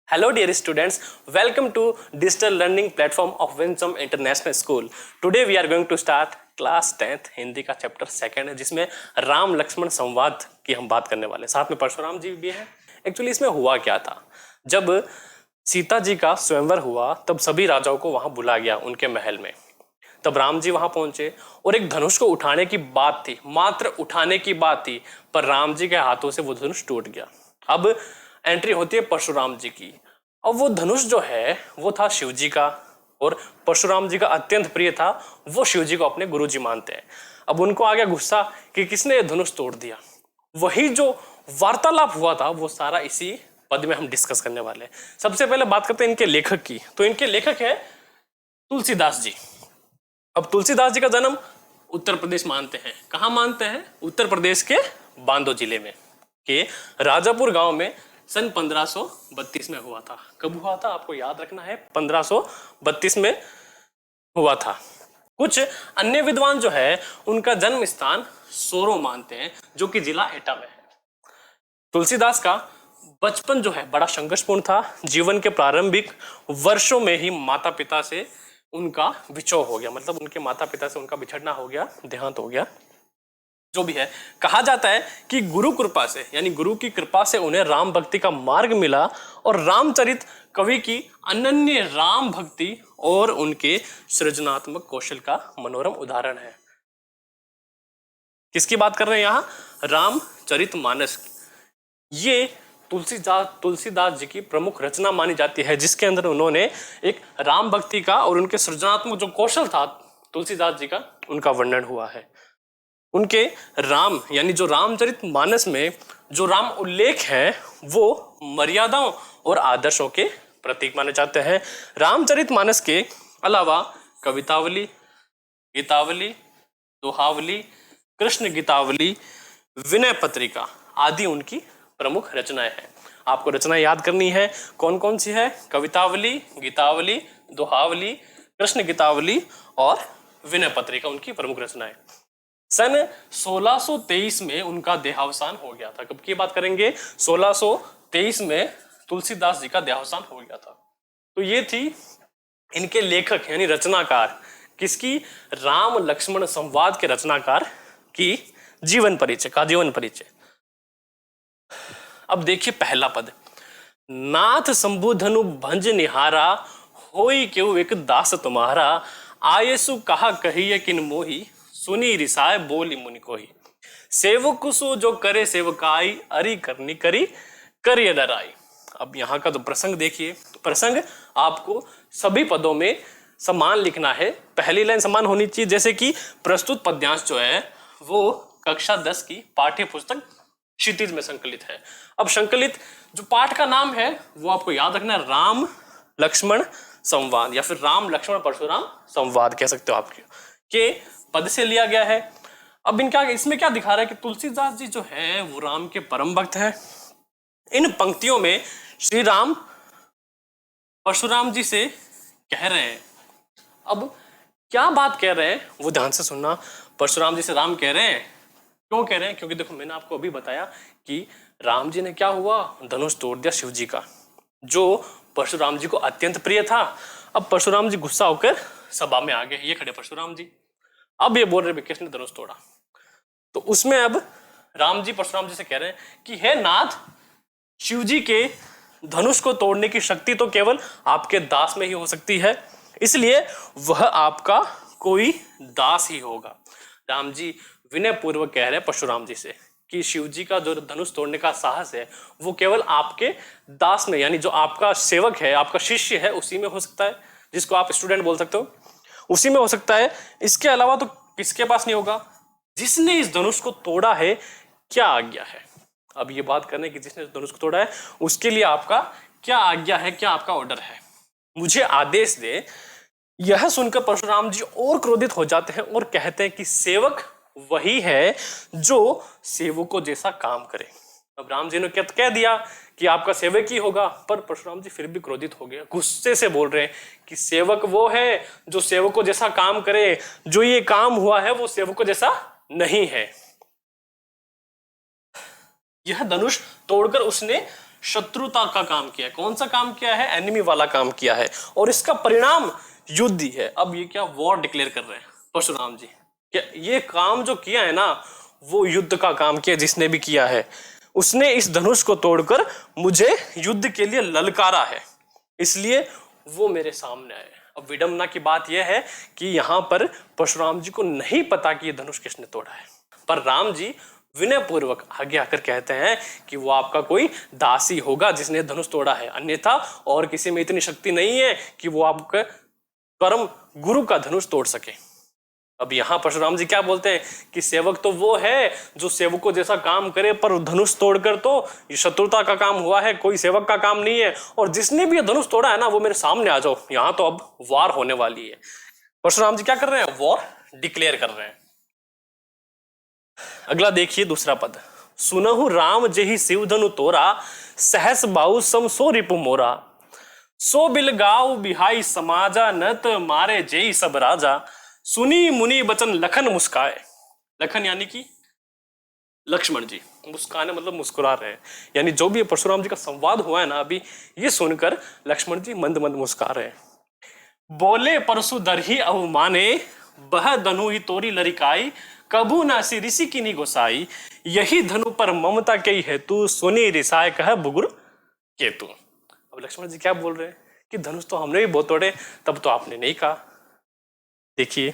Hello dear students, welcome to digital learning platform of Winsome International School. Today we are going to start class 10th Hindi का chapter second है जिसमें राम लक्ष्मण संवाद की हम बात करने वाले हैं। साथ में परशुराम जी भी हैं। एक्चुअली इसमें हुआ क्या था, जब सीता जी का स्वयंवर हुआ तब सभी राजाओं को वहां बुला गया उनके महल में। तब राम जी वहां पहुंचे और एक धनुष को उठाने की बात थी, मात्र उठाने की बात थी, पर राम जी के हाथों से वो धनुष टूट गया। अब एंट्री होती है परशुराम जी की। अब वो धनुष जो है वो था शिव जी का और परशुराम जी का अत्यंत प्रिय था, वो शिव जी को अपने गुरु जी मानते हैं। अब उनको आ गया गुस्सा कि किसने ये धनुष तोड़ दिया। वही जो वार्तालाप हुआ था वो सारा इसी पद में हम डिस्कस करने वाले हैं। सबसे पहले बात करते हैं इनके लेखक की। तो इनके लेखक है तुलसीदास जी। अब तुलसीदास जी का जन्म उत्तर प्रदेश मानते हैं। कहाँ मानते हैं? उत्तर प्रदेश के बांदो जिले में के राजापुर गांव में सन 1532 में हुआ था। कब हुआ था आपको याद रखना है, 1532 में हुआ था। कुछ अन्य विद्वान जो है उनका जन्म स्थान सोरो मानते हैं जो कि जिला एटा में है। तुलसीदास का बचपन जो है बड़ा संघर्षपूर्ण था। जीवन के प्रारंभिक वर्षों में ही माता पिता से उनका विछोह हो गया, मतलब उनके माता पिता से उनका बिछड़ना हो गया, देहांत हो गया। जो भी है, कहा जाता है कि गुरु कृपा से यानी गुरु की कृपा से उन्हें राम भक्ति का मार्ग मिला और रामचरित कवि की अनन्य राम भक्ति और उनके सृजनात्मक कौशल का मनोरम उदाहरण है। किसकी बात कर रहे हैं यहां? रामचरितमानस। ये तुलसीदास जी की प्रमुख रचना मानी जाती है जिसके अंदर उन्होंने एक राम भक्ति का और उनके सृजनात्मक जो कौशल था तुलसीदास जी का, उनका वर्णन हुआ है। उनके राम यानी जो रामचरितमानस में जो राम उल्लेख है वो मर्यादाओं और आदर्शों के प्रतीक माने जाते हैं। रामचरितमानस के अलावा कवितावली, गीतावली, दोहावली, कृष्ण गीतावली, विनय पत्रिका आदि उनकी प्रमुख रचनाएं हैं। आपको रचनाएं याद करनी है। कौन कौन सी है? कवितावली, गीतावली, दोहावली, कृष्ण गीतावली और विनय पत्रिका उनकी प्रमुख रचनाएं। सन 1623 में उनका देहावसान हो गया था। कब की बात करेंगे? 1623 में तुलसीदास जी का देहावसान हो गया था। तो ये थी इनके लेखक यानी रचनाकार। किसकी? राम लक्ष्मण संवाद के रचनाकार की जीवन परिचय। अब देखिए पहला पद, नाथ शंभु धनु भंज निहारा, होई क्यों एक दास तुम्हारा, आयसु कहा कहिए किन मोही, सुनी रिसाए बोली मुनि कोही, सेवक सो जो करे सेवकाई, अरि करनी करी करिय डराई। अब यहाँ का तो प्रसंग देखिए। प्रसंग आपको सभी पदों में समान लिखना है। पहली लाइन समान होनी चाहिए, जैसे कि प्रस्तुत पद्यांश जो है वो कक्षा 10 की पाठ्य पुस्तक क्षितिज में संकलित है। अब संकलित जो पाठ का नाम है वो आपको याद रखना है, राम लक्ष्मण संवाद या फिर राम लक्ष्मण परशुराम संवाद कह सकते हो आपके के पद से लिया गया है। अब इसमें क्या दिखा रहा है कि तुलसीदास जी जो है वो राम के परम भक्त हैं। इन पंक्तियों में श्री राम परशुराम जी से कह रहे हैं। अब क्या बात कह रहे हैं वो ध्यान से सुनना। परशुराम जी से राम कह रहे हैं। क्यों कह रहे हैं? क्योंकि देखो मैंने आपको अभी बताया कि राम जी ने क्या हुआ, धनुष तोड़ दिया शिव जी का, जो परशुराम जी को अत्यंत प्रिय था। अब परशुराम जी गुस्सा होकर सभा में आ गए। ये खड़े परशुराम जी। अब ये बोल रहे किसने धनुष तोड़ा। तो उसमें अब राम जी परशुराम जी से कह रहे हैं कि हे नाथ, शिव जी के धनुष को तोड़ने की शक्ति तो केवल आपके दास में ही हो सकती है, इसलिए वह आपका कोई दास ही होगा। राम जी विनय पूर्वक कह रहे हैं परशुराम जी से कि शिव जी का जो धनुष तोड़ने का साहस है वो केवल आपके दास में यानी जो आपका सेवक है, आपका शिष्य है, उसी में हो सकता है, जिसको आप स्टूडेंट बोल सकते हो, उसी में हो सकता है। इसके अलावा तो किसके पास नहीं होगा। जिसने इस धनुष को तोड़ा है क्या आज्ञा है? अब ये बात करने की जिसने धनुष को तोड़ा है उसके लिए आपका क्या आज्ञा है, क्या आपका ऑर्डर है, मुझे आदेश दे। यह सुनकर परशुराम जी और क्रोधित हो जाते हैं और कहते हैं कि सेवक वही है जो सेवकों जैसा काम करे। अब राम जी ने क्या कह दिया कि आपका सेवक ही होगा, पर परशुराम जी फिर भी क्रोधित हो गए, गुस्से से बोल रहे हैं कि सेवक वो है जो सेवकों जैसा काम करे, जो ये काम हुआ है वो सेवकों जैसा नहीं है। यह धनुष तोड़कर उसने शत्रुता का काम किया है। कौन सा काम किया है? एनिमी वाला काम किया है, और इसका परिणाम युद्ध ही है। अब ये क्या वॉर डिक्लेयर कर रहे हैं परशुराम जी? क्या ये काम जो किया है ना, वो युद्ध का काम किया जिसने भी किया है, उसने इस धनुष को तोड़कर मुझे युद्ध के लिए ललकारा है, इसलिए वो मेरे सामने आए। अब विडंबना की बात यह है कि यहाँ पर परशुराम जी को नहीं पता कि ये धनुष किसने तोड़ा है, पर राम जी विनय पूर्वक आगे आकर कहते हैं कि वो आपका कोई दासी होगा जिसने धनुष तोड़ा है, अन्यथा और किसी में इतनी शक्ति नहीं है कि वो आपके परम गुरु का धनुष तोड़ सके। अब यहाँ परशुराम जी क्या बोलते हैं कि सेवक तो वो है जो सेवकों जैसा काम करे, पर धनुष तोड़कर तो ये शत्रुता का काम हुआ है, कोई सेवक का काम नहीं है। और जिसने भी ये धनुष तोड़ा है ना, वो मेरे सामने आ जाओ, यहाँ तो अब वार होने वाली है। परशुराम जी क्या कर रहे हैं? वॉर डिक्लेयर कर रहे हैं। अगला देखिए दूसरा पद, सुनहु राम जेहि शिव धनु तोरा, सहस बाहु सम सो रिपु मोरा, सो बिल गाव बिहाई समाजा, नत मारे जेहि सब राजा, सुनी मुनि बचन लखन मुस्काए। लखन यानी कि लक्ष्मण जी, मुस्काने मतलब मुस्कुरा रहे हैं, यानी जो भी परशुराम जी का संवाद हुआ है ना अभी, ये सुनकर लक्ष्मण जी मंद मंद मुस्कुरा रहे हैं। बोले परशु दरही अवमाने, बह धनु ही तोरी लरिकाई, कबू नासी ऋषि की नी गोसाई, यही धनु पर ममता के हेतु, सुनी रिसाय कह बुगुर केतु। अब लक्ष्मण जी क्या बोल रहे हैं कि धनुष तो हमने भी बहुत तोड़े, तब तो आपने नहीं कहा। देखिए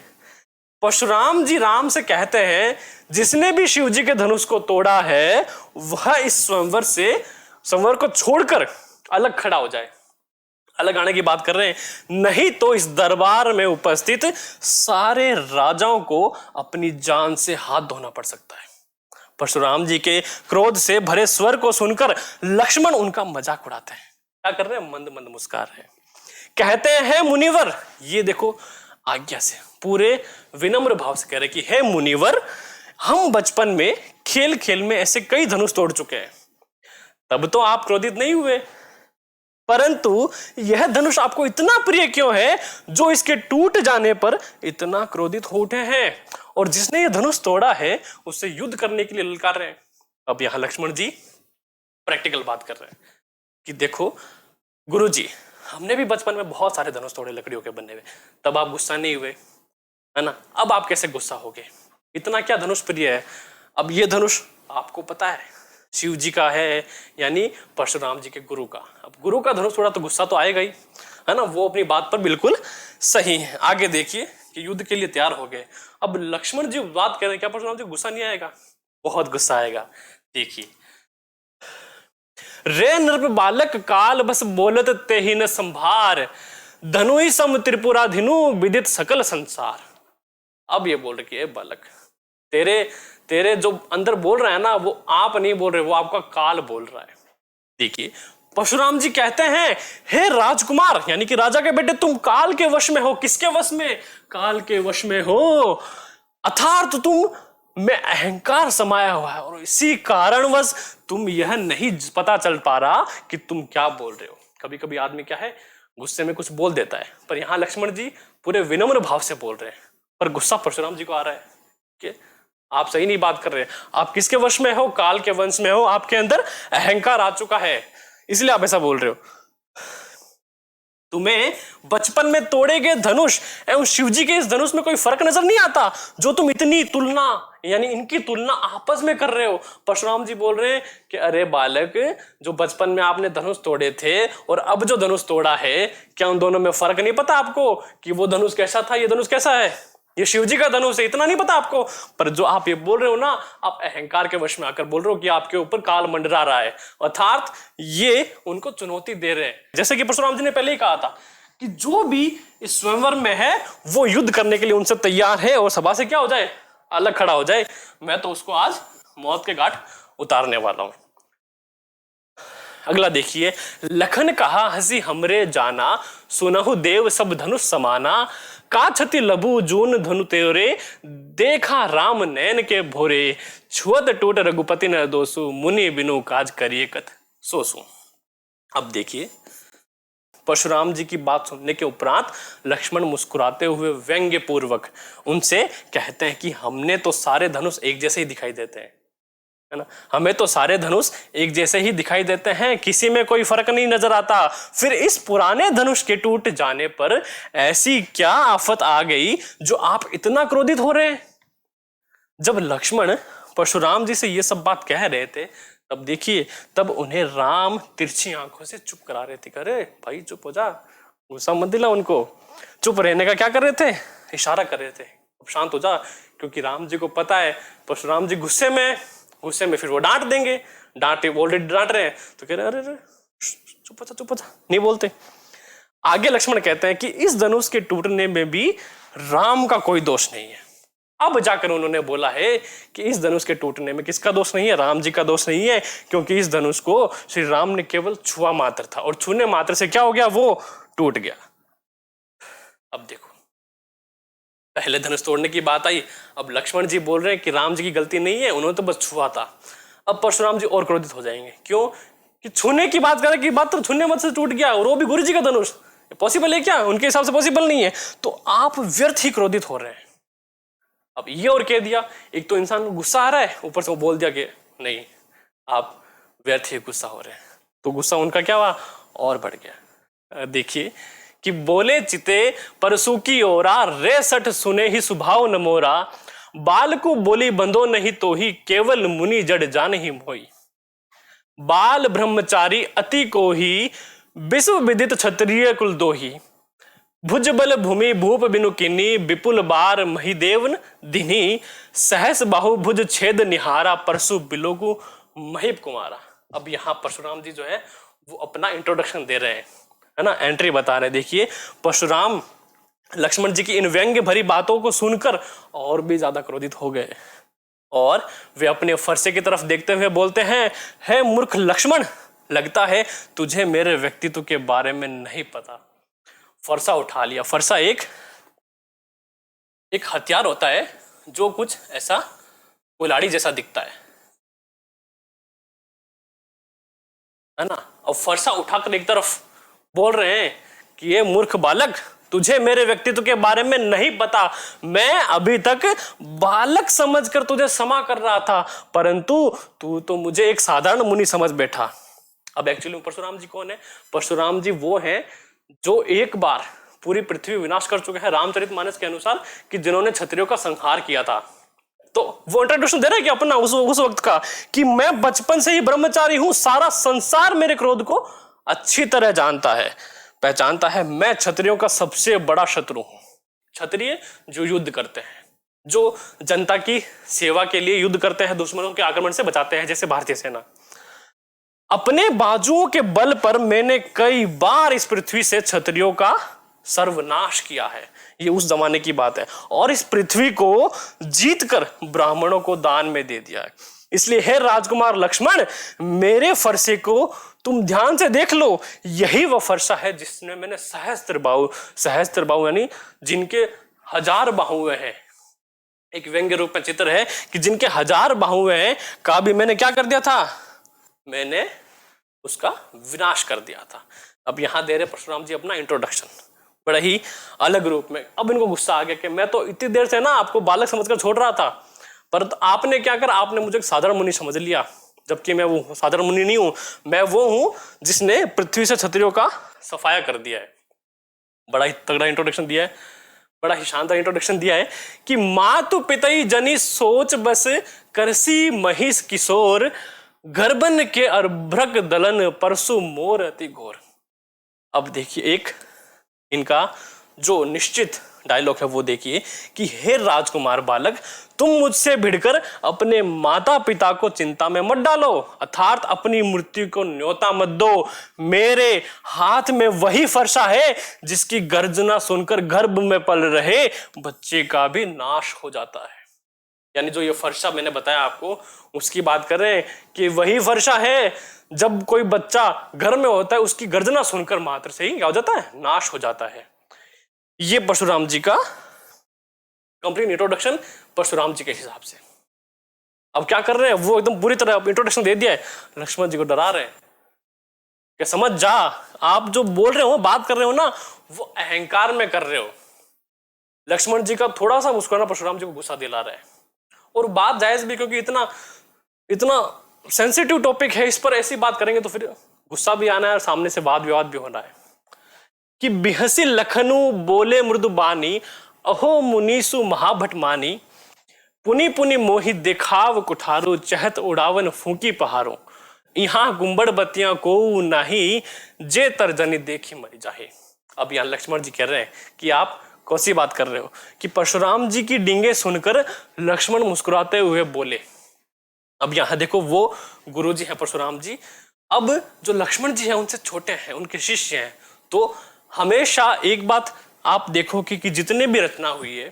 परशुराम जी राम से कहते हैं जिसने भी शिव जी के धनुष को तोड़ा है वह इस स्वयंवर को छोड़कर अलग खड़ा हो जाए। अलग आने की बात कर रहे हैं, नहीं तो इस दरबार में उपस्थित सारे राजाओं को अपनी जान से हाथ धोना पड़ सकता है। परशुराम जी के क्रोध से भरे स्वर को सुनकर लक्ष्मण उनका मजाक उड़ाते हैं। क्या कर रहे हैं? मंद मंद मुस्कुरा रहे हैं। कहते हैं मुनिवर, ये देखो आज्ञा से पूरे विनम्र भाव से कह रहे कि हे मुनिवर, हम बचपन में खेल खेल में ऐसे कई धनुष तोड़ चुके हैं, तब तो आप क्रोधित नहीं हुए, परंतु यह धनुष आपको इतना प्रिय क्यों है जो इसके टूट जाने पर इतना क्रोधित हो उठे हैं, और जिसने यह धनुष तोड़ा है उससे युद्ध करने के लिए ललकार रहे हैं। अब यहां लक्ष्मण जी प्रैक्टिकल बात कर रहे हैं कि देखो गुरुजी, हमने भी बचपन में बहुत सारे धनुष तोड़े लकड़ियों के बने हुए, तब आप गुस्सा नहीं हुए, है ना? अब आप कैसे गुस्सा होगे? इतना क्या धनुष प्रिय है? अब ये धनुष आपको पता है शिव जी का है, यानी परशुराम जी के गुरु का। अब गुरु का धनुष तोड़ा तो गुस्सा तो आएगा ही, है ना? वो अपनी बात पर बिल्कुल सही है। आगे देखिए कि युद्ध के लिए तैयार हो गए। अब लक्ष्मण जी बात कर रहे हैं, क्या परशुराम जी गुस्सा नहीं आएगा? बहुत गुस्सा आएगा। देखिए, रे नृप बालक काल बस बोलत ते ही न संभार, धनु ही सम त्रिपुराधिनु विदित सकल संसार। अब ये बोल रहे कि बालक, तेरे जो अंदर बोल रहा है ना, वो आप नहीं बोल रहे, वो आपका काल बोल रहा है। देखिए परशुराम जी कहते हैं, हे राजकुमार यानी कि राजा के बेटे, तुम काल के वश में हो। किसके वश में? काल के वश में हो, अर्थात तुम में अहंकार समाया हुआ है, और इसी कारणवश तुम यह नहीं पता चल पा रहा कि तुम क्या बोल रहे हो। कभी कभी आदमी क्या है, गुस्से में कुछ बोल देता है, पर यहां लक्ष्मण जी पूरे विनम्र भाव से बोल रहे हैं, पर गुस्सा परशुराम जी को आ रहा है कि आप सही नहीं बात कर रहे। आप किसके वश में हो? काल के वंश में हो, आपके अंदर अहंकार आ चुका है, इसलिए आप ऐसा बोल रहे हो। तुम्हें बचपन में तोड़े गए धनुष एवं शिवजी के इस धनुष में कोई फर्क नजर नहीं आता, जो तुम इतनी तुलना यानी इनकी तुलना आपस में कर रहे हो। परशुराम जी बोल रहे हैं कि अरे बालक, जो बचपन में आपने धनुष तोड़े थे और अब जो धनुष तोड़ा है, क्या उन दोनों में फर्क नहीं पता आपको कि वो धनुष कैसा था, ये धनुष कैसा है? ये शिवजी का धनुष है, इतना नहीं पता आपको? पर जो आप ये बोल रहे हो ना, आप अहंकार के वश में आकर बोल रहे हो कि आपके ऊपर काल मंडरा रहा है, अर्थात ये उनको चुनौती दे रहे हैं। जैसे कि परशुराम जी ने पहले ही कहा था कि जो भी इस स्वयंवर में है वो युद्ध करने के लिए उनसे तैयार है, और सभा से क्या हो जाए, अलग खड़ा हो जाए। मैं तो उसको आज मौत के घाट उतारने वाला हूं। अगला देखिए, लखन कहा हंसी हमरे जाना, सुनहु देव सब धनुष समाना, का छति लबू जून धनु तेरे, देखा राम नैन के भोरे, छुअत टूट रघुपति न दोसु, मुनि बिनु काज करिए कत सोसु। अब देखिए, परशुराम जी की बात सुनने के उपरांत लक्ष्मण मुस्कुराते हुए व्यंग्य पूर्वक उनसे कहते हैं कि हमने तो सारे धनुष एक जैसे ही दिखाई देते हैं, है ना। हमें तो सारे धनुष एक जैसे ही दिखाई देते हैं, किसी में कोई फर्क नहीं नजर आता। फिर इस पुराने धनुष के टूट जाने पर ऐसी क्या आफत आ गई जो आप इतना क्रोधित हो रहे हैं? जब लक्ष्मण परशुराम जी से ये सब बात कह रहे थे, तब देखिए, तब उन्हें राम तिरछी आंखों से चुप करा रहे थे। अरे भाई चुप हो जा, गुस्सा मत दिला उनको। चुप रहने का क्या कर रहे थे? इशारा कर रहे थे, अब शांत हो जा। क्योंकि राम जी को पता है परशुराम जी गुस्से में फिर वो डांट देंगे। ऑलरेडी डांट रहे हैं तो कह रहे अरे अरे चुप हो जा, नहीं बोलते। आगे लक्ष्मण कहते हैं कि इस धनुष के टूटने में भी राम का कोई दोष नहीं है। अब जाकर उन्होंने बोला है कि इस धनुष के टूटने में किसका दोष नहीं है? राम जी का दोष नहीं है, क्योंकि इस धनुष को श्री राम ने केवल छुआ मात्र था और छूने मात्र से क्या हो गया? वो टूट गया। अब देखो, पहले धनुष तोड़ने की बात आई, अब लक्ष्मण जी बोल रहे हैं कि राम जी की गलती नहीं है, उन्होंने तो बस छुआ था। अब परशुराम जी और क्रोधित हो जाएंगे। क्यों? कि छूने की बात करें कि बात तो छूने मत से टूट गया, और वो भी गुरु जी का धनुष। पॉसिबल है क्या? उनके हिसाब से पॉसिबल नहीं है। तो आप व्यर्थ ही क्रोधित हो रहे हैं। अब ये और कह दिया, एक तो इंसान को गुस्सा आ रहा है, ऊपर से वो बोल दिया कि नहीं, आप व्यर्थ ही गुस्सा हो रहे हैं। तो गुस्सा उनका क्या हुआ? और बढ़ गया। देखिए कि बोले चिते परसु की ओरा, रे सठ सुने ही स्वभाव न मोरा, बाल को बोली बंधो नहीं तो ही, केवल मुनि जड़ जान ही मोई। बाल ब्रह्मचारी अति को ही, विश्व विदित क्षत्रिय कुल दोही, भुज बल भूमि भूप बिनु किन्नी, विपुल बार महिदेवन दिनी, सहस बाहु भुज छेद निहारा, परसु बिलोगु महिप कुमारा। अब यहाँ परशुराम जी जो है वो अपना इंट्रोडक्शन दे रहे हैं, है ना, एंट्री बता रहे हैं। देखिए, परशुराम लक्ष्मण जी की इन व्यंग्य भरी बातों को सुनकर और भी ज्यादा क्रोधित हो गए, और वे अपने फरसे की तरफ देखते हुए बोलते हैं, हे मूर्ख लक्ष्मण, लगता है तुझे मेरे व्यक्तित्व के बारे में नहीं पता। फरसा उठा लिया। फरसा एक हथियार होता है जो कुछ ऐसा कुल्हाड़ी जैसा दिखता है ना। और फरसा उठाकर एक तरफ बोल रहे हैं कि ये मूर्ख बालक, तुझे मेरे व्यक्तित्व के बारे में नहीं पता। मैं अभी तक बालक समझकर तुझे क्षमा कर रहा था, परंतु तू तो मुझे एक साधारण मुनि समझ बैठा। अब एक्चुअली परशुराम जी कौन है? परशुराम जी वो हैं जो एक बार पूरी पृथ्वी विनाश कर चुके हैं रामचरितमानस के अनुसार, कि जिन्होंने क्षत्रियों का संहार किया था। तो वो इंट्रोडक्शन दे रहे हैं कि अपना उस वक्त का, कि मैं बचपन से ही ब्रह्मचारी हूं, सारा संसार मेरे क्रोध को अच्छी तरह जानता है, पहचानता है। मैं क्षत्रियों का सबसे बड़ा शत्रु हूं। क्षत्रिय जो युद्ध करते हैं, जो जनता की सेवा के लिए युद्ध करते हैं, दुश्मनों के आक्रमण से बचाते हैं, जैसे भारतीय सेना। अपने बाजुओं के बल पर मैंने कई बार इस पृथ्वी से क्षत्रियों का सर्वनाश किया है। ये उस जमाने की बात है। और इस पृथ्वी को जीतकर ब्राह्मणों को दान में दे दिया है। इसलिए हे राजकुमार लक्ष्मण, मेरे फरसे को तुम ध्यान से देख लो। यही वह फरसा है जिसमें मैंने सहस्त्र बाहु यानी जिनके 1000 बाहुएं हैं। एक व्यंग्य रूप में चित्र है कि जिनके 1000 बाहुएं हैं का भी मैंने क्या कर दिया था? मैंने उसका विनाश कर दिया था। अब यहां दे रहे परशुराम जी अपना इंट्रोडक्शन बड़ा ही अलग रूप में। अब इनको गुस्सा आ गया कि मैं तो इतनी देर से ना आपको बालक समझकर छोड़ रहा था, पर तो आपने क्या कर, आपने मुझे एक साधारण मुनि समझ लिया, जबकि मैं वो साधारण मुनि नहीं हूं। मैं वो हूं जिसने पृथ्वी से क्षत्रियों का सफाया कर दिया है। बड़ा ही तगड़ा इंट्रोडक्शन दिया है, बड़ा ही शानदार इंट्रोडक्शन दिया है कि मातु पितई जनी सोच बस, करसी महिष किशोर, गर्भन के अर्भ्रक दलन, परसु मोर अति घोर। अब देखिए, एक इनका जो निश्चित डायलॉग है वो देखिए कि हे राजकुमार बालक, तुम मुझसे भिड़कर अपने माता पिता को चिंता में मत डालो, अर्थात अपनी मृत्यु को न्योता मत दो। मेरे हाथ में वही फरसा है जिसकी गर्जना सुनकर गर्भ में पल रहे बच्चे का भी नाश हो जाता है। यानी जो ये फरसा मैंने बताया आपको, उसकी बात कर रहे हैं कि वही फरसा है जब कोई बच्चा घर में होता है, उसकी गर्जना सुनकर मात्र से ही क्या हो जाता है? नाश हो जाता है। ये परशुराम जी का कंप्लीट इंट्रोडक्शन परशुराम जी के हिसाब से। अब क्या कर रहे हैं? वो एकदम पूरी तरह इंट्रोडक्शन दे दिया है, लक्ष्मण जी को डरा रहे हैं कि समझ जा, आप जो बोल रहे हो, बात कर रहे हो ना, वो अहंकार में कर रहे हो। लक्ष्मण जी का थोड़ा सा मुस्कुराना परशुराम जी को गुस्सा दिला रहा है, और बात जायज भी, क्योंकि इतना इतना सेंसिटिव टॉपिक है, इस पर ऐसी बात करेंगे तो फिर गुस्सा भी आना है और सामने से वाद विवाद भी होना है। कि बिहसी लखनू बोले मृदु बानी, अहो मुनीसु महाभट मानी, पुनि पुनि मोहि देखाव कुठारो, चहत उड़ावन फूकी पहाड़ों, यहाँ गुंबड़ बत्तियां को नहीं, जे तर्जनी देखी मरी जाहे। अब यहाँ लक्ष्मण जी कह रहे हैं कि आप कौन सी बात कर रहे हो, कि परशुराम जी की डींगे सुनकर लक्ष्मण मुस्कुराते हुए बोले। अब यहाँ देखो, वो गुरु जी हैं परशुराम जी, अब जो लक्ष्मण जी हैं उनसे छोटे हैं, उनके शिष्य हैं। तो हमेशा एक बात आप देखो कि जितने भी रचना हुई है,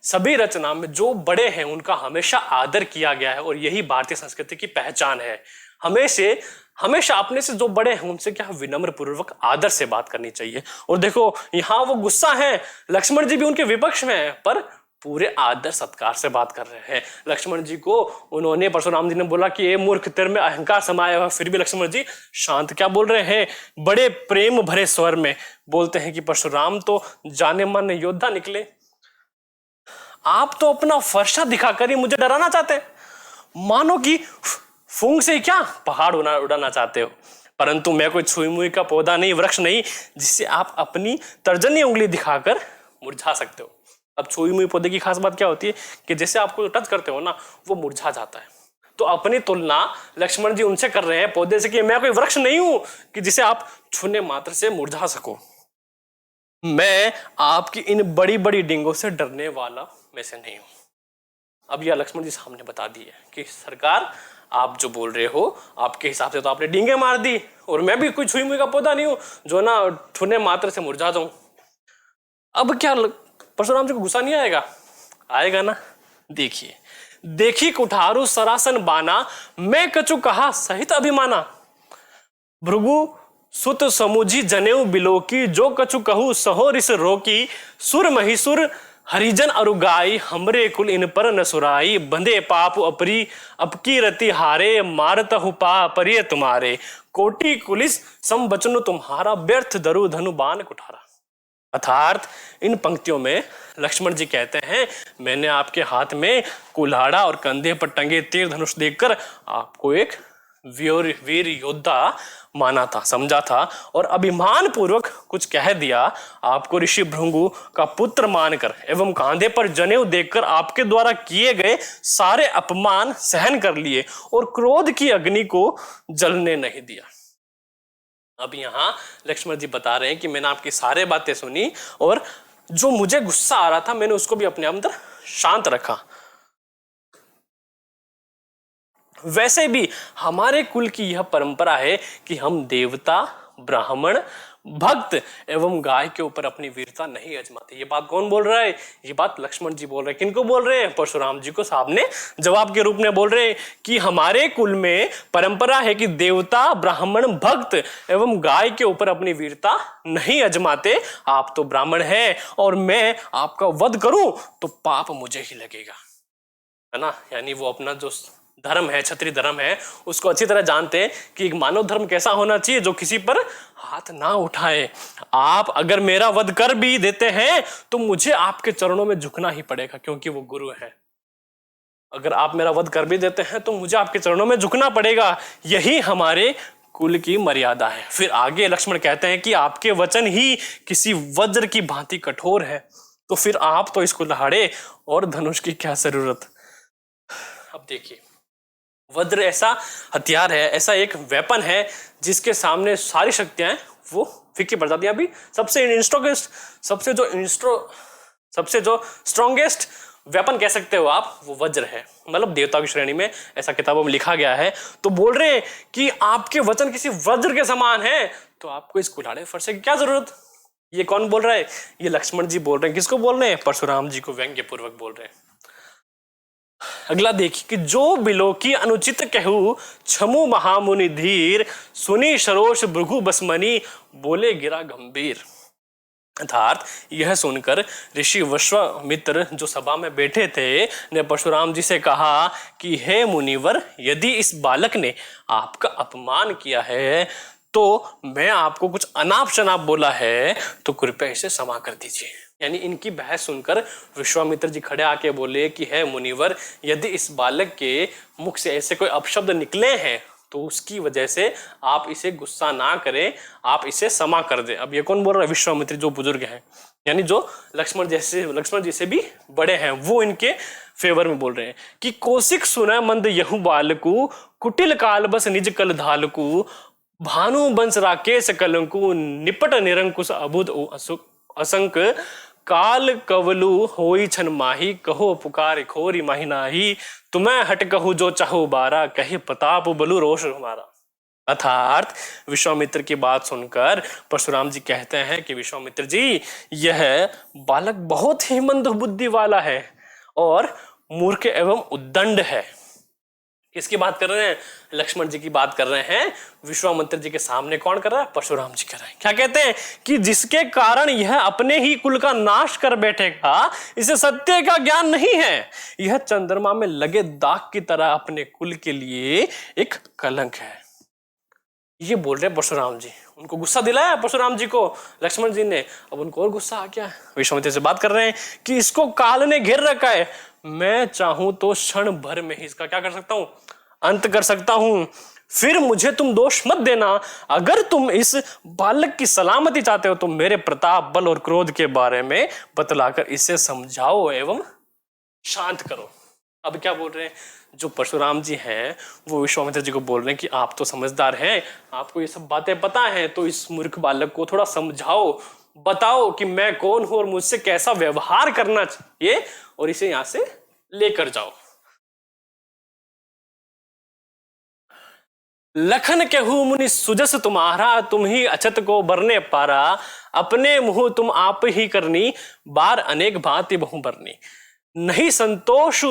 सभी रचना में जो बड़े हैं उनका हमेशा आदर किया गया है, और यही भारतीय संस्कृति की पहचान है। हमेशा अपने से जो बड़े हैं उनसे क्या विनम्र पूर्वक आदर से बात करनी चाहिए। और देखो यहाँ वो गुस्सा है, लक्ष्मण जी भी उनके विपक्ष में है, पर पूरे आदर सत्कार से बात कर रहे हैं। लक्ष्मण जी को उन्होंने, परशुराम जी ने बोला कि ये मूर्ख, तेरे में अहंकार समाया हुआ, फिर भी लक्ष्मण जी शांत क्या बोल रहे हैं, बड़े प्रेम भरे स्वर में बोलते हैं कि परशुराम तो जाने माने योद्धा निकले, आप तो अपना फरसा दिखाकर ही मुझे डराना चाहते हैं, मानो कि फूंक से क्या पहाड़ उड़ाना चाहते हो। परंतु मैं कोई छुई मुई का पौधा नहीं, वृक्ष नहीं, जिससे आप अपनी तर्जनी उंगली दिखाकर मुरझा सकते हो। अब छुई मुई पौधे की खास बात क्या होती है कि जैसे आपको टच करते हो ना, वो मुरझा जाता है। तो अपनी तुलना लक्ष्मण जी उनसे कर रहे हैं पौधे से, कि मैं कोई वृक्ष नहीं हूं कि जिसे आप छूने मात्र से मुरझा सको। मैं आपकी इन बड़ी बड़ी डींगों से डरने वाला में से नहीं हूं। अब यह लक्ष्मण जी सामने बता दिए कि सरकार, आप जो बोल रहे हो, आपके हिसाब से तो आपने डींगे मार दी, और मैं भी कोई छुई मुई का पौधा नहीं हूं जो ना छूने मात्र से मुरझा जाऊं। अब क्या परशुराम जी को गुस्सा नहीं आएगा? आएगा ना। देखिए, देखी कुठारू सरासन बाना, मैं कछु कहा सहित अभिमाना, भृगु सुत समुझी जनेऊ बिलोकी, जो कछु कहू सहो रिस रोकी, सुर महिसुर हरिजन अरुगाई, हमरे कुल इन पर न सुराई, बंधे पाप अपरी अपकी रति हारे, मारतहु पा परिय तुम्हारे, कोटि कुलिस सम बचनु तुम्हारा, व्यर्थ दरु धनु बाण कुठारा। अर्थात इन पंक्तियों में लक्ष्मण जी कहते हैं, मैंने आपके हाथ में कुल्हाड़ा और कंधे पर टंगे तीर धनुष देखकर आपको एक वीर योद्धा माना था, समझा था, और अभिमान पूर्वक कुछ कह दिया। आपको ऋषि भृंगु का पुत्र मानकर एवं कांधे पर जनेऊ देखकर आपके द्वारा किए गए सारे अपमान सहन कर लिए, और क्रोध की अग्नि को जलने नहीं दिया। अब यहाँ लक्ष्मण जी बता रहे हैं कि मैंने आपकी सारी बातें सुनी, और जो मुझे गुस्सा आ रहा था मैंने उसको भी अपने अंदर शांत रखा। वैसे भी हमारे कुल की यह परंपरा है कि हम देवता, ब्राह्मण, भक्त एवं गाय के ऊपर अपनी वीरता नहीं आजमाते। ये बात कौन बोल रहा है? ये बात लक्ष्मण जी बोल रहे हैं। किनको बोल रहे हैं? परशुराम जी को सामने जवाब के रूप में बोल रहे हैं कि हमारे कुल में परंपरा है कि देवता, ब्राह्मण, भक्त एवं गाय के ऊपर अपनी वीरता नहीं आजमाते। आप तो ब्राह्मण हैं और मैं आपका वध करूं तो पाप मुझे ही लगेगा, है ना। यानी वो अपना जो धर्म है, क्षत्रिय धर्म है, उसको अच्छी तरह जानते हैं कि मानव धर्म कैसा होना चाहिए, जो किसी पर हाथ ना उठाए। आप अगर मेरा वध कर भी देते हैं तो मुझे आपके चरणों में झुकना ही पड़ेगा, क्योंकि वो गुरु है। अगर आप मेरा वध कर भी देते हैं तो मुझे आपके चरणों में झुकना पड़ेगा। यही हमारे कुल की मर्यादा है। फिर आगे लक्ष्मण कहते हैं कि आपके वचन ही किसी वज्र की भांति कठोर है, तो फिर आप तो इस कुल्हाड़े और धनुष की क्या जरूरत। अब देखिए, वज्र ऐसा हथियार है, ऐसा एक वेपन है जिसके सामने सारी शक्तियां वो फीकी पड़ जाती है। अभी सबसे जो स्ट्रॉन्गेस्ट वेपन कह सकते हो आप, वो वज्र है, मतलब देवता की श्रेणी में ऐसा किताबों में लिखा गया है। तो बोल रहे हैं कि आपके वचन किसी वज्र के समान है, तो आपको इस कुल्हाड़े फरसे की क्या जरूरत। ये कौन बोल रहा है? ये लक्ष्मण जी बोल रहे हैं। किसको बोल रहे हैं? परशुराम जी को व्यंग्य पूर्वक बोल रहे हैं। अगला देखिए कि जो बिलो की अनुचित कहू, छमु महामुनि धीर, सुनी सरोष भृगु बसमनी, बोले गिरा गंभीर। अर्थात यह सुनकर ऋषि विश्वामित्र जो सभा में बैठे थे ने परशुराम जी से कहा कि हे मुनिवर, यदि इस बालक ने आपका अपमान किया है तो मैं आपको कुछ अनाप शनाप बोला है तो कृपया इसे क्षमा कर दीजिए। यानी इनकी बहस सुनकर विश्वामित्र जी खड़े आके बोले कि है मुनिवर, यदि इस बालक के मुख से ऐसे कोई अपशब्द निकले हैं तो उसकी वजह से आप इसे गुस्सा ना करें, आप इसे क्षमा कर दें। अब ये कौन बोल रहा है? विश्वामित्र जो बुजुर्ग हैं, यानी जो लक्ष्मण जी से भी बड़े हैं, वो इनके फेवर में बोल रहे हैं कि कौशिक सुना मंद यहु बालकु, कुटिल काल बस निज कल धालकु, भानु बंश राकेश कलंकु, निपट निरंकुश अबुद असंक, काल कवलु होई छन माही, कहो पुकार खोरी माही नाही, तुम्हें हट कहू जो चाहो बारा, कहे प्रताप बलु रोष हमारा। अर्थात विश्वामित्र की बात सुनकर परशुराम जी कहते हैं कि विश्वामित्र जी, यह बालक बहुत ही मंद बुद्धि वाला है और मूर्ख एवं उद्दंड है। किसकी बात कर रहे हैं? लक्ष्मण जी की बात कर रहे हैं। विश्वामित्र जी के सामने कौन कर रहा है? परशुराम जी कर रहे हैं। क्या कहते हैं कि जिसके कारण यह अपने ही कुल का नाश कर बैठेगा, इसे सत्य का ज्ञान नहीं है, यह चंद्रमा में लगे दाग की तरह अपने कुल के लिए एक कलंक है। ये बोल रहे परशुराम जी। उनको गुस्सा दिलाया परशुराम जी को लक्ष्मण जी ने, अब उनको और गुस्सा आ गया। विश्वामित्र से बात कर रहे हैं कि इसको काल ने घेर रखा है, मैं चाहूं तो क्षण भर में ही इसका क्या कर सकता हूं? अंत कर सकता हूं। फिर मुझे तुम दोष मत देना। अगर तुम इस बालक की सलामती चाहते हो तो मेरे प्रताप, बल और क्रोध के बारे में बतलाकर इसे समझाओ एवं शांत करो। अब क्या बोल रहे हैं? जो परशुराम जी हैं वो विश्वामित्र जी को बोल रहे हैं कि आप तो समझदार हैं, आपको ये सब बातें पता हैं, तो इस मूर्ख बालक को थोड़ा समझाओ, बताओ कि मैं कौन हूं और मुझसे कैसा व्यवहार करना चाहिए, और इसे यहां से लेकर जाओ। लखन कहू मुनि सुजस तुम्हारा, तुम ही अछत को बरने पारा, अपने मुंह तुम आप ही करनी, बार अनेक भांति बहु बरनी, नहीं संतोष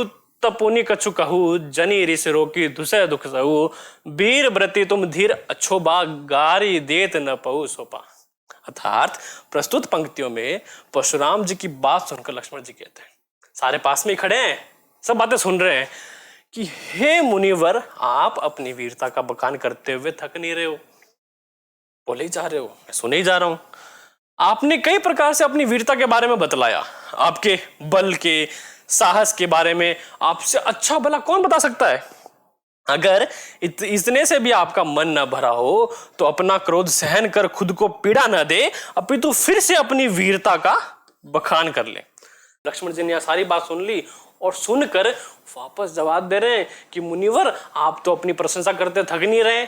तपुनि कछु कहू, जनी ऋषि रोकी दुसह दुख सहू, वीर व्रति तुम धीर अच्छोबा, गारी देत न पहु सोपा। अर्थात प्रस्तुत पंक्तियों में परशुराम जी की बात सुनकर लक्ष्मण जी कहते हैं, सारे पास में ही खड़े हैं, सब बातें सुन रहे हैं, कि हे मुनिवर, आप अपनी वीरता का बखान करते हुए थक नहीं रहे हो, बोले ही जा रहे हो, मैं सुने ही जा रहा हूं। आपने कई प्रकार से अपनी वीरता के बारे में बतलाया, आपके बल के, साहस के बारे में आपसे अच्छा भला कौन बता सकता है। अगर इतने से भी आपका मन न भरा हो तो अपना क्रोध सहन कर खुद को पीड़ा न दे, अपितु फिर से अपनी वीरता का बखान कर ले। लक्ष्मण जी ने सारी बात सुन ली और सुनकर वापस जवाब दे रहे हैं कि मुनिवर, आप तो अपनी प्रशंसा करते थक नहीं रहे,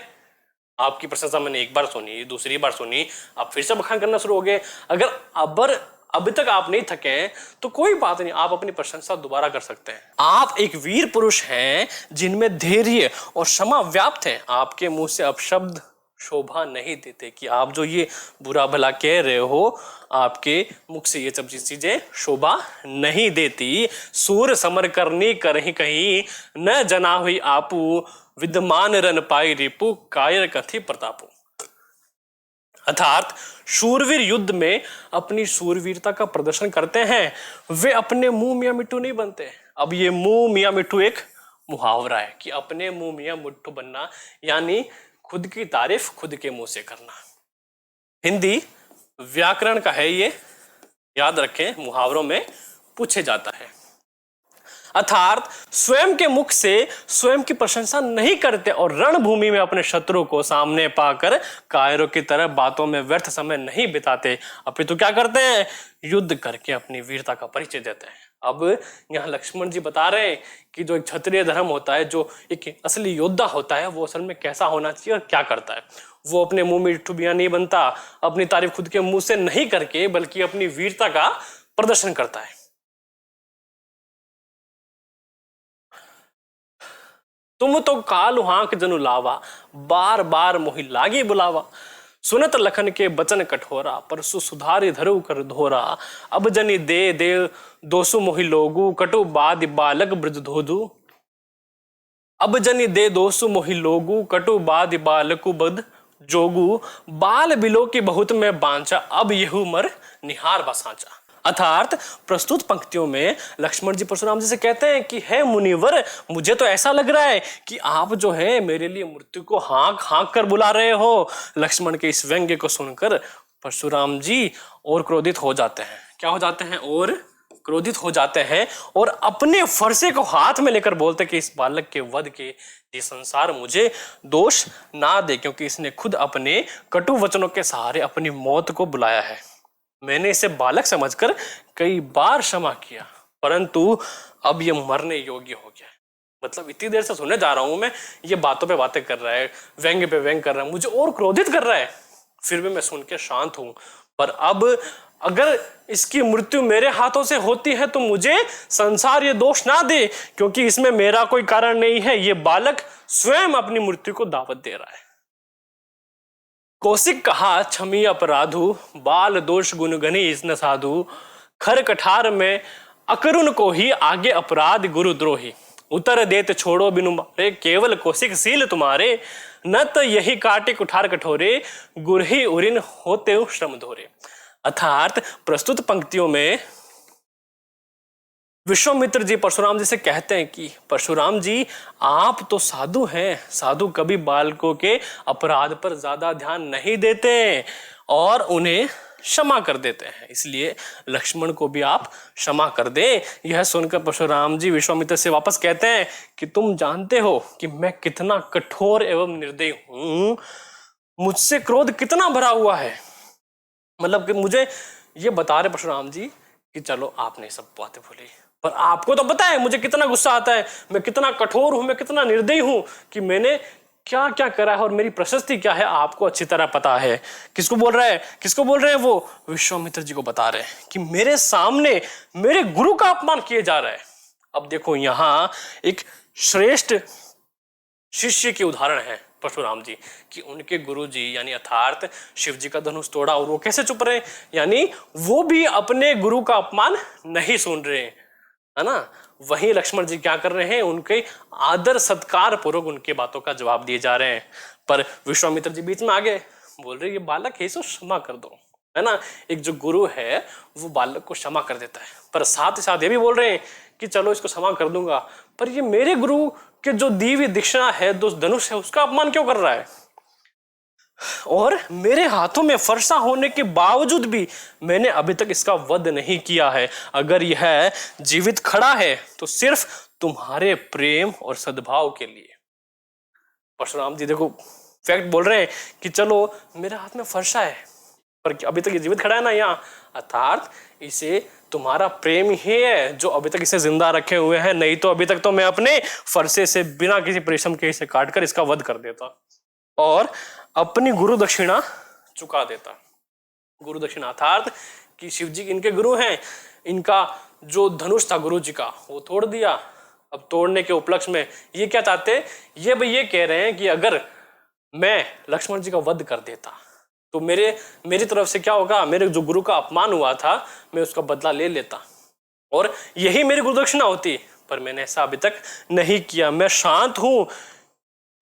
आपकी प्रशंसा मैंने एक बार सुनी, दूसरी बार सुनी, आप फिर से बखान करना शुरू हो गए। अगर अभी तक आप नहीं थके हैं तो कोई बात नहीं, आप अपनी प्रशंसा दोबारा कर सकते हैं। आप एक वीर पुरुष हैं जिनमें धैर्य और क्षमा व्याप्त है। आपके मुंह से अपशब्द शोभा नहीं देते कि आप जो ये बुरा भला कह रहे हो, आपके मुख से ये सब चीजें शोभा नहीं देती। सूर समर करनी करही कहीं, न जना हुई आपू, विद्यमान रन पाई रिपु, कायर कथी प्रतापु। अर्थात शूरवीर युद्ध में अपनी शूरवीरता का प्रदर्शन करते हैं, वे अपने मुंह मियां मिट्टू नहीं बनते। अब ये मुंह मियां मिट्टू एक मुहावरा है कि अपने मुंह मियां मिट्टू बनना, यानी खुद की तारीफ खुद के मुंह से करना। हिंदी व्याकरण का है ये, याद रखें, मुहावरों में पूछे जाता है। अर्थात स्वयं के मुख से स्वयं की प्रशंसा नहीं करते और रणभूमि में अपने शत्रु को सामने पाकर कायरों की तरह बातों में व्यर्थ समय नहीं बिताते, अपितु क्या करते हैं? युद्ध करके अपनी वीरता का परिचय देते हैं। अब यहाँ लक्ष्मण जी बता रहे हैं कि जो एक क्षत्रिय धर्म होता है, जो एक असली योद्धा होता है, वो असल में कैसा होना चाहिए और क्या करता है। वो अपने मुंह में ठुबिया नहीं बनता, अपनी तारीफ खुद के मुंह से नहीं करके बल्कि अपनी वीरता का प्रदर्शन करता है। तुम तो काल हांक जनु लावा, बार बार मोहि लागी बुलावा, सुनत लखन के बचन कठोरा, परसु सुधारी धरु कर धोरा, अब जनी दे दे दोसु मोहि लोगु, कटु बाद बालक ब्रज धोदु, अब जनी दे दोसु मोहि लोगु, कटु बाद बालकु बद जोगु, बाल बिलो की बहुत में बांचा, अब यहू मर निहार बसाचा। अर्थात प्रस्तुत पंक्तियों में लक्ष्मण जी परशुराम जी से कहते हैं कि हे मुनिवर, मुझे तो ऐसा लग रहा है कि आप जो है मेरे लिए मृत्यु को हाँक हाँक कर बुला रहे हो। लक्ष्मण के इस व्यंग्य को सुनकर परशुराम जी और क्रोधित हो जाते हैं। क्या हो जाते हैं? और क्रोधित हो जाते हैं और अपने फरसे को हाथ में लेकर बोलते कि इस बालक के वध के ये संसार मुझे दोष ना दे, क्योंकि इसने खुद अपने कटु वचनों के सहारे अपनी मौत को बुलाया है। मैंने इसे बालक समझकर कई बार क्षमा किया, परंतु अब ये मरने योग्य हो गया है। मतलब इतनी देर से सुनने जा रहा हूं मैं, ये बातों पे बातें कर रहा है, व्यंग्य पे व्यंग्य कर रहा है, मुझे और क्रोधित कर रहा है, फिर भी मैं सुन के शांत हूं। पर अब अगर इसकी मृत्यु मेरे हाथों से होती है तो मुझे संसार ये दोष ना दे, क्योंकि इसमें मेरा कोई कारण नहीं है। ये बालक स्वयं अपनी मृत्यु को दावत दे रहा है। कौशिक कहा क्षमी अपराधु, बाल दोष गुण गनी इसने साधु, खर कठार में अकरुण को ही आगे अपराध गुरु द्रोही, उतर देत छोड़ो बिनु मारे, केवल कौशिक सील तुम्हारे, न तो यही काटे कुठार कठोरे, गुरही उरिन होते श्रम धोरे। अर्थात प्रस्तुत पंक्तियों में विश्वामित्र जी परशुराम जी से कहते हैं कि परशुराम जी आप तो साधु हैं, साधु कभी बालकों के अपराध पर ज्यादा ध्यान नहीं देते और उन्हें क्षमा कर देते हैं, इसलिए लक्ष्मण को भी आप क्षमा कर दे। यह सुनकर परशुराम जी विश्वामित्र से वापस कहते हैं कि तुम जानते हो कि मैं कितना कठोर एवं निर्दयी हूं, मुझसे क्रोध कितना भरा हुआ है। मतलब कि मुझे ये बता रहे परशुराम जी कि चलो आपने सब बातें भूली, पर आपको तो पता है मुझे कितना गुस्सा आता है, मैं कितना कठोर हूं, मैं कितना निर्दयी हूं, कि मैंने क्या क्या करा है और मेरी प्रशस्ति क्या है आपको अच्छी तरह पता है। किसको बोल रहा है? किसको बोल रहे हैं? वो विश्वामित्र जी को बता रहे हैं कि मेरे सामने मेरे गुरु का अपमान किया जा रहा है। अब देखो यहां एक श्रेष्ठ शिष्य के उदाहरण है परशुराम जी कि उनके गुरु जी यानी अर्थात शिव जी का धनुष तोड़ा और वो कैसे चुप रहे, यानी वो भी अपने गुरु का अपमान नहीं सुन रहे हैं, है ना। वहीं लक्ष्मण जी क्या कर रहे हैं? उनके आदर सत्कार पूर्वक उनके बातों का जवाब दिए जा रहे हैं। पर विश्वामित्र जी बीच में आ गए, बोल रहे ये बालक है, इसको क्षमा कर दो, है ना। एक जो गुरु है वो बालक को क्षमा कर देता है, पर साथ ही साथ ये भी बोल रहे हैं कि चलो इसको क्षमा कर दूंगा, पर ये मेरे गुरु के जो दिव्य दीक्षा है, जो धनुष है, उसका अपमान क्यों कर रहा है? और मेरे हाथों में फरसा होने के बावजूद भी मैंने अभी तक इसका वध नहीं किया है। अगर यह जीवित खड़ा है तो सिर्फ तुम्हारे प्रेम और सद्भाव के लिए। परशुराम जी देखो फैक्ट बोल रहे हैं कि चलो मेरे हाथ में फरसा है, पर अभी तक ये जीवित खड़ा है ना यहाँ, अर्थात इसे तुम्हारा प्रेम ही है जो अभी तक इसे जिंदा रखे हुए हैं, नहीं तो अभी तक तो मैं अपने फरसे से बिना किसी परिश्रम के इसे काटकर इसका वध कर देता और अपनी गुरु दक्षिणा चुका देता। गुरु दक्षिणा अर्थात कि शिव जी इनके गुरु हैं, इनका जो धनुष था गुरु जी का वो तोड़ दिया। अब तोड़ने के उपलक्ष्य में ये क्या चाहते, ये भाई ये कह रहे हैं कि अगर मैं लक्ष्मण जी का वध कर देता तो मेरी तरफ से क्या होगा, मेरे जो गुरु का अपमान हुआ था मैं उसका बदला ले लेता और यही मेरी गुरु दक्षिणा होती, पर मैंने ऐसा अभी तक नहीं किया। मैं शांत हूं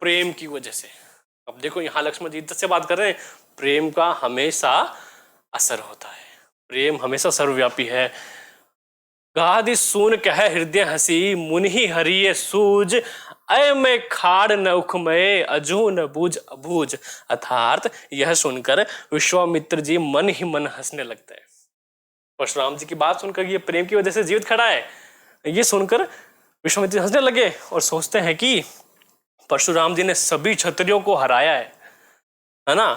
प्रेम की वजह से। अब देखो यहाँ लक्ष्मण जी इज्जत से बात कर रहे हैं, प्रेम का हमेशा असर होता है, प्रेम हमेशा सर्वव्यापी है। गादि सून कह हृदय हसी, मुनि हरिये सूज, अय मैं खाड़ न उखमय, अजू न बूझ अबूझ। अर्थात यह सुनकर विश्वामित्र जी मन ही मन हंसने लगते हैं। परशुराम जी की बात सुनकर ये प्रेम की वजह से जीवित खड़ा है, ये सुनकर विश्वामित्र हंसने लगे और सोचते हैं कि परशुराम जी ने सभी क्षत्रियों को हराया है ना,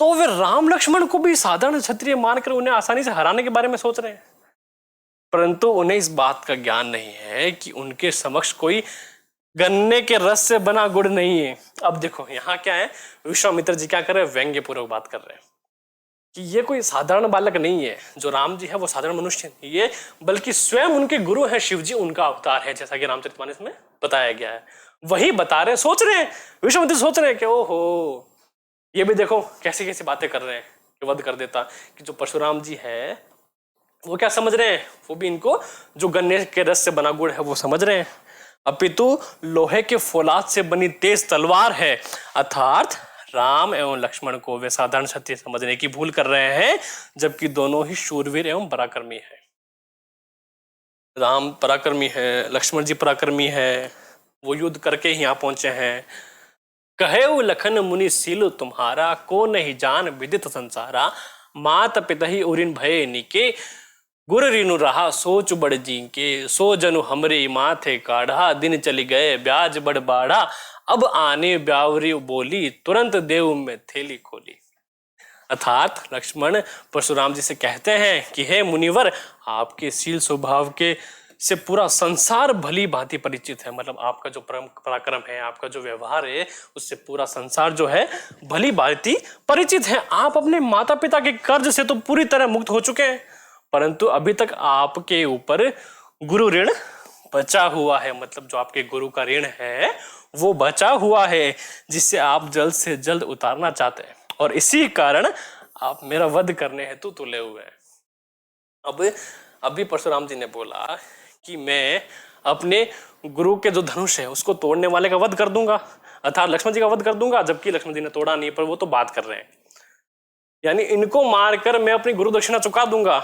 तो वे राम लक्ष्मण को भी साधारण क्षत्रिय मानकर उन्हें आसानी से हराने के बारे में सोच रहे हैं। परंतु उन्हें इस बात का ज्ञान नहीं है कि उनके समक्ष कोई गन्ने के रस से बना गुड़ नहीं है। अब देखो यहाँ क्या है, विश्वामित्र जी क्या कर रहे हैं, व्यंग्य पूर्वक बात कर रहे हैं कि ये कोई साधारण बालक नहीं है, जो राम जी है वो साधारण मनुष्य नहीं है, बल्कि स्वयं उनके गुरु हैं शिव जी, उनका अवतार है, जैसा कि रामचरितमानस में बताया गया है। वही बता रहे हैं, सोच रहे हैं विश्वामित्र सोच रहे हैं कि ओहो ये भी देखो कैसी कैसी बातें कर रहे हैं कि वध कर देता। कि जो परशुराम जी है वो क्या समझ रहे हैं, वो भी इनको जो गन्ने के रस से बना गुड़ है वो समझ रहे हैं, अपितु लोहे के फौलाद से बनी तेज तलवार है। अर्थात राम एवं लक्ष्मण को वे साधारण क्षत्रिय समझने की भूल कर रहे हैं, जबकि दोनों ही शूरवीर एवं पराक्रमी है। राम पराक्रमी है, लक्ष्मण जी पराक्रमी है, वो युद्ध करके ही यहाँ पहुंचे हैं। कहे लखन मुनि सील तुम्हारा, को नहीं जान विदित संसारा, मात पिता ही उरिन भय निके, गुर रीनु रहा सोच बड़ जी के, सो जनु हमरे माथे काढ़ा, दिन चली गए ब्याज बड़ बाढ़ा, अब आने ब्यावरी बोली, तुरंत देव में थैली खोली। अर्थात लक्ष्मण परशुराम जी से कहते हैं कि हे मुनिवर, आपके शील स्वभाव के से पूरा संसार भली भांति परिचित है। मतलब आपका जो पराक्रम है, आपका जो व्यवहार है, उससे पूरा संसार जो है भली भांति परिचित है। आप अपने माता पिता के कर्ज से तो पूरी तरह मुक्त हो चुके हैं, परंतु अभी तक आपके ऊपर गुरु ऋण बचा हुआ है। मतलब जो आपके गुरु का ऋण है वो बचा हुआ है, जिससे आप जल्द से जल्द उतारना चाहते हैं, और इसी कारण आप मेरा वध करने हेतु तुले हुए हैं। अब अभी परशुराम जी ने बोला कि मैं अपने गुरु के जो धनुष है उसको तोड़ने वाले का वध कर दूंगा, अर्थात लक्ष्मण जी का वध कर दूंगा, जबकि लक्ष्मण जी ने तोड़ा नहीं, पर वो तो बात कर रहे हैं, यानी इनको मारकर मैं अपनी गुरु दक्षिणा चुका दूंगा।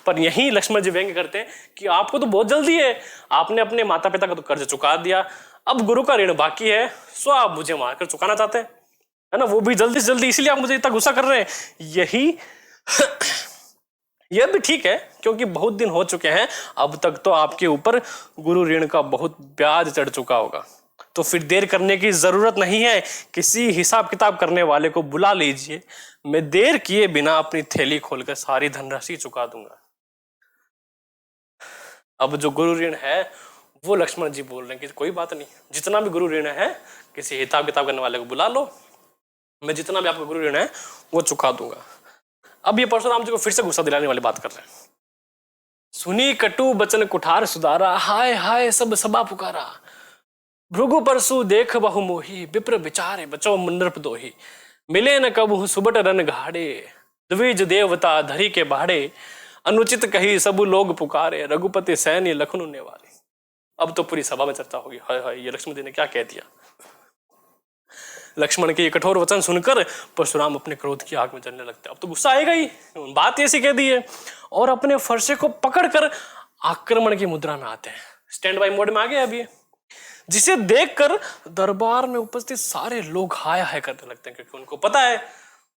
पर यही लक्ष्मण जी व्यंग्य करते हैं कि आपको तो बहुत जल्दी है, आपने अपने माता पिता का तो कर्ज चुका दिया, अब गुरु का ऋण बाकी है, सो आप मुझे मारकर चुकाना चाहते हैं, है ना, वो भी जल्दी से जल्दी, इसलिए आप मुझे इतना गुस्सा कर रहे हैं। यही यह भी ठीक है, क्योंकि बहुत दिन हो चुके हैं, अब तक तो आपके ऊपर गुरु ऋण का बहुत ब्याज चढ़ चुका होगा, तो फिर देर करने की जरूरत नहीं है, किसी हिसाब किताब करने वाले को बुला लीजिए, मैं देर किए बिना अपनी थैली खोलकर सारी धनराशि चुका दूंगा। अब जो गुरु ऋण है वो लक्ष्मण जी बोल रहे हैं कि कोई बात नहीं, जितना भी गुरु ऋण है किसी हिसाब किताब करने वाले को बुला लो, मैं जितना भी आपका गुरु ऋण है वो चुका दूंगा। अब ये परशुराम जी को फिर से गुस्सा दिलाने वाली बात कर रहे हैं। सुनी कटु बचन कुठार सुधारा, हाय हाय सब सभा पुकारा, भृगु परसु देख बहु मोही, विप्र विचारे बचो मंडप दोही, मिले न कबहु सुबट रन घाड़े, द्विज देवता धरी के बाड़े, अनुचित कही सब लोग पुकारे, रघुपति सैन्य लखनऊ नेवाले। अब तो पूरी सभा में चर्चा होगी, हाय हाय ये लक्ष्मण जी ने क्या कह दिया। लक्ष्मण के ये कठोर वचन सुनकर परशुराम अपने क्रोध की आग में जलने लगते हैं। अब तो गुस्सा आएगा ही, बात ऐसी कह दी है, और अपने फरसे को पकड़कर आक्रमण की मुद्रा में आते हैं, स्टैंड बाय मोड में आ गए अभी, जिसे देखकर दरबार में उपस्थित सारे लोग हाय हाय करने लगते हैं, क्योंकि उनको पता है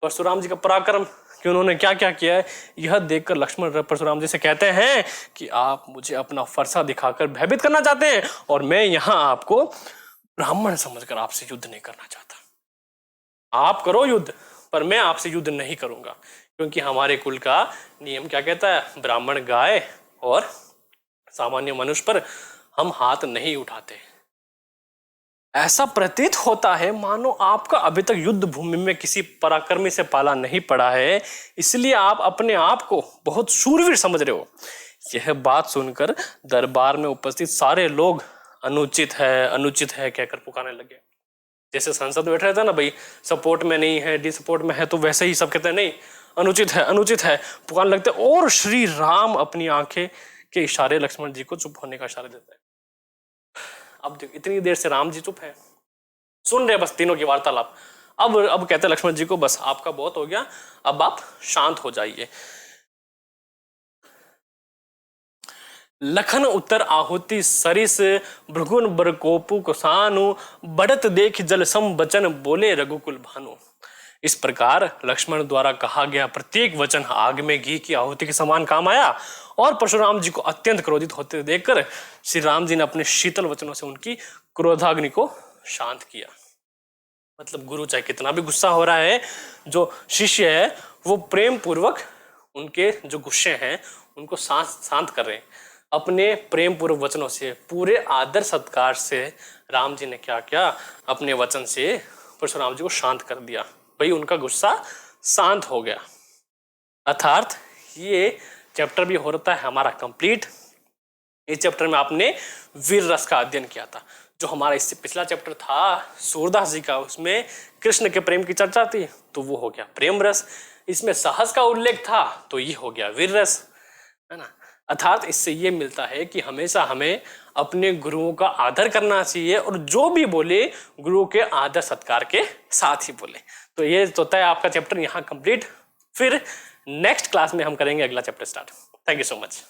परशुराम जी का पराक्रम कि उन्होंने क्या क्या किया है। यह देखकर लक्ष्मण परशुराम जी से कहते हैं कि आप मुझे अपना फरसा दिखाकर भयभीत करना चाहते हैं, और मैं यहां आपको ब्राह्मण समझकर आपसे युद्ध नहीं करना चाहता। आप करो युद्ध, पर मैं आपसे युद्ध नहीं करूंगा, क्योंकि हमारे कुल का नियम क्या कहता है, ब्राह्मण गाय और सामान्य मनुष्य पर हम हाथ नहीं उठाते। ऐसा प्रतीत होता है मानो आपका अभी तक युद्ध भूमि में किसी पराक्रमी से पाला नहीं पड़ा है, इसलिए आप अपने आप को बहुत शूरवीर समझ रहे हो। यह बात सुनकर दरबार में उपस्थित सारे लोग अनुचित है कहकर पुकारने लगे। जैसे संसद बैठ रहे थे ना भाई, सपोर्ट में नहीं है, डी सपोर्ट में है, तो वैसे ही सब कहते हैं नहीं अनुचित है पुकारने लगते, और श्री राम अपनी आंखें के इशारे लक्ष्मण जी को चुप होने का इशारा देते हैं। अब देखो इतनी देर से राम जी चुप है, सुन रहे बस तीनों की वार्तालाप। अब कहते हैं लक्ष्मण जी को बस आपका बहुत हो गया, अब आप शांत हो जाइए। लखन उत्तर आहुति सरिस, भृगुन बरकोपु कुसानु, बढ़त देख जल सम वचन बोले रघुकुल भानु। इस प्रकार लक्ष्मण द्वारा कहा गया प्रत्येक वचन आग में घी की आहुति के समान काम आया, और परशुराम जी को अत्यंत क्रोधित होते देखकर श्री राम जी ने अपने शीतल वचनों से उनकी क्रोधाग्नि को शांत किया। मतलब गुरु चाहे कितना भी गुस्सा हो रहा है, जो शिष्य है वो प्रेम पूर्वक उनके जो गुस्से हैं उनको शांत कर रहे हैं। अपने प्रेम पूर्वक वचनों से, पूरे आदर सत्कार से राम जी ने क्या किया, अपने वचन से परशुराम जी को शांत कर दिया। भाई उनका गुस्सा शांत हो गया। अर्थात ये चैप्टर भी हो रहा है हमारा कंप्लीट। इस चैप्टर में आपने वीर रस का अध्ययन किया था। जो हमारा इससे पिछला चैप्टर था सूरदास जी का, उसमें कृष्ण के प्रेम की चर्चा थी, तो वो हो गया प्रेम रस। इसमें साहस का उल्लेख था, तो ये हो गया वीर रस, है ना। अर्थात इससे ये मिलता है कि हमेशा हमें अपने गुरुओं का आदर करना चाहिए, और जो भी बोले गुरु के आदर सत्कार के साथ ही बोले। तो ये होता है आपका चैप्टर यहाँ कंप्लीट। फिर नेक्स्ट क्लास में हम करेंगे अगला chapter start. Thank you so much.